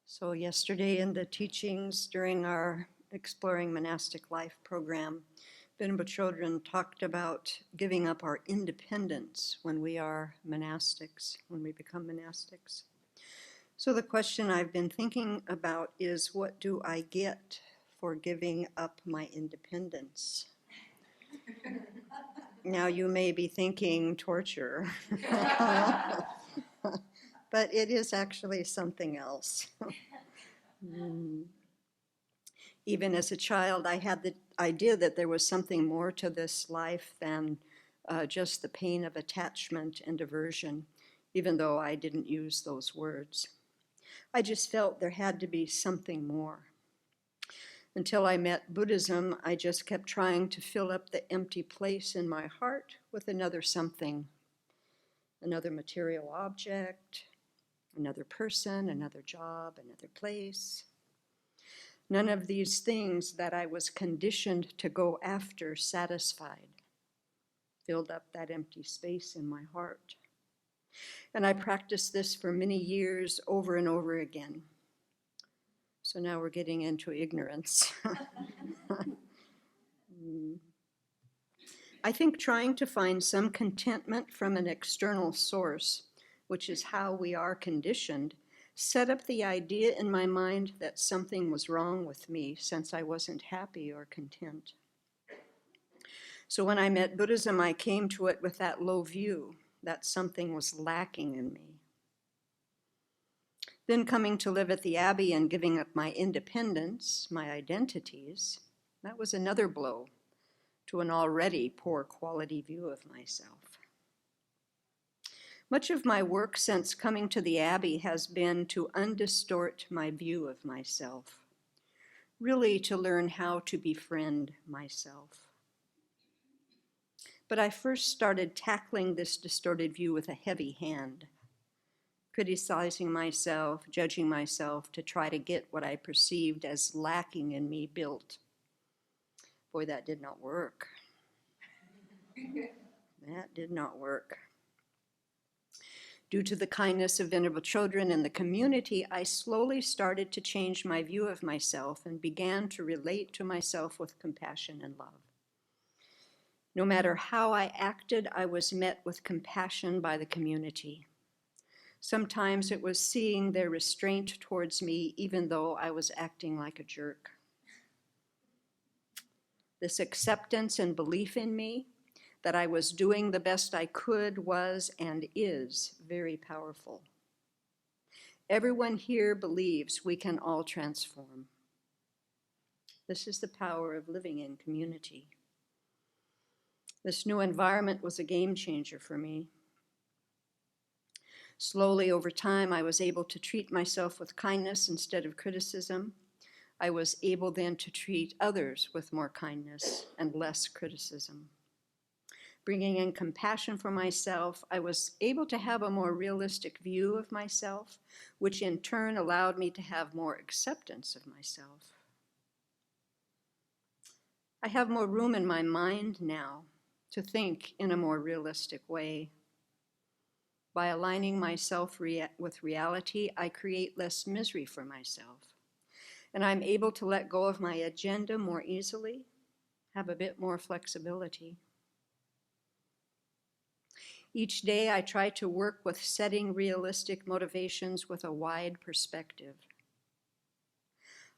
So yesterday in the teachings during our Exploring Monastic Life program, Venerable Children talked about giving up our independence when we are monastics, when we become monastics. So the question I've been thinking about is, what do I get for giving up my independence? Now you may be thinking torture, but it is actually something else. Even as a child, I had the idea that there was something more to this life than just the pain of attachment and aversion, even though I didn't use those words. I just felt there had to be something more. Until I met Buddhism, I just kept trying to fill up the empty place in my heart with another something, another material object, another person, another job, another place. None of these things that I was conditioned to go after satisfied, filled up that empty space in my heart. And I practiced this for many years over and over again. So now we're getting into ignorance. I think trying to find some contentment from an external source, which is how we are conditioned, set up the idea in my mind that something was wrong with me since I wasn't happy or content. So when I met Buddhism, I came to it with that low view, that something was lacking in me. Then coming to live at the Abbey and giving up my independence, my identities, that was another blow to an already poor quality view of myself. Much of my work since coming to the Abbey has been to undistort my view of myself, really to learn how to befriend myself. But I first started tackling this distorted view with a heavy hand, criticizing myself, judging myself to try to get what I perceived as lacking in me built. Boy, that did not work. That did not work. Due to the kindness of Venerable Children and the community, I slowly started to change my view of myself and began to relate to myself with compassion and love. No matter how I acted, I was met with compassion by the community. Sometimes it was seeing their restraint towards me, even though I was acting like a jerk. This acceptance and belief in me that I was doing the best I could was and is very powerful. Everyone here believes we can all transform. This is the power of living in community. This new environment was a game changer for me. Slowly over time, I was able to treat myself with kindness instead of criticism. I was able then to treat others with more kindness and less criticism. Bringing in compassion for myself, I was able to have a more realistic view of myself, which in turn allowed me to have more acceptance of myself. I have more room in my mind now to think in a more realistic way. By aligning myself with reality, I create less misery for myself. And I'm able to let go of my agenda more easily, have a bit more flexibility. Each day I try to work with setting realistic motivations with a wide perspective.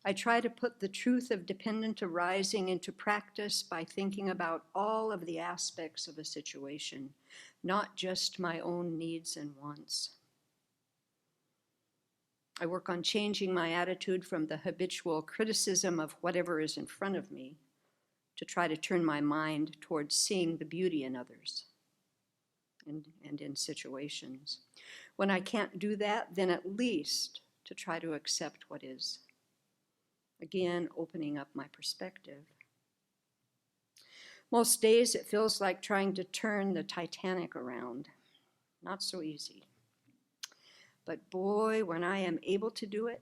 I try to put the truth of dependent arising into practice by thinking about all of the aspects of a situation, not just my own needs and wants. I work on changing my attitude from the habitual criticism of whatever is in front of me to try to turn my mind towards seeing the beauty in others and in situations. When I can't do that, then at least to try to accept what is. Again, opening up my perspective. Most days it feels like trying to turn the Titanic around. Not so easy. But boy, when I am able to do it,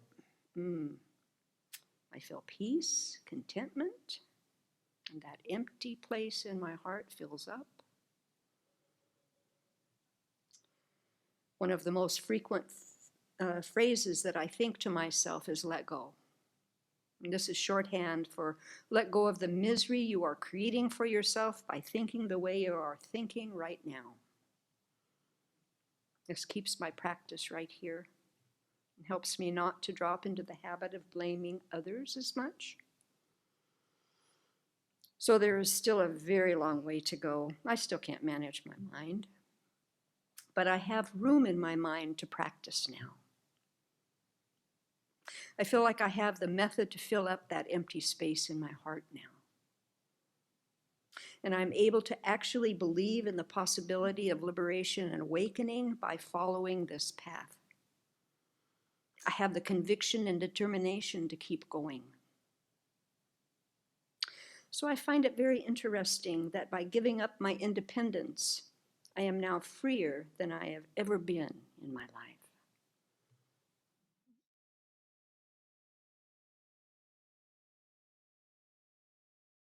I feel peace, contentment, and that empty place in my heart fills up. One of the most frequent phrases that I think to myself is let go. And this is shorthand for let go of the misery you are creating for yourself by thinking the way you are thinking right now. This keeps my practice right here and helps me not to drop into the habit of blaming others as much. So there is still a very long way to go. I still can't manage my mind, but I have room in my mind to practice now. I feel like I have the method to fill up that empty space in my heart now. And I'm able to actually believe in the possibility of liberation and awakening by following this path. I have the conviction and determination to keep going. So I find it very interesting that by giving up my independence, I am now freer than I have ever been in my life.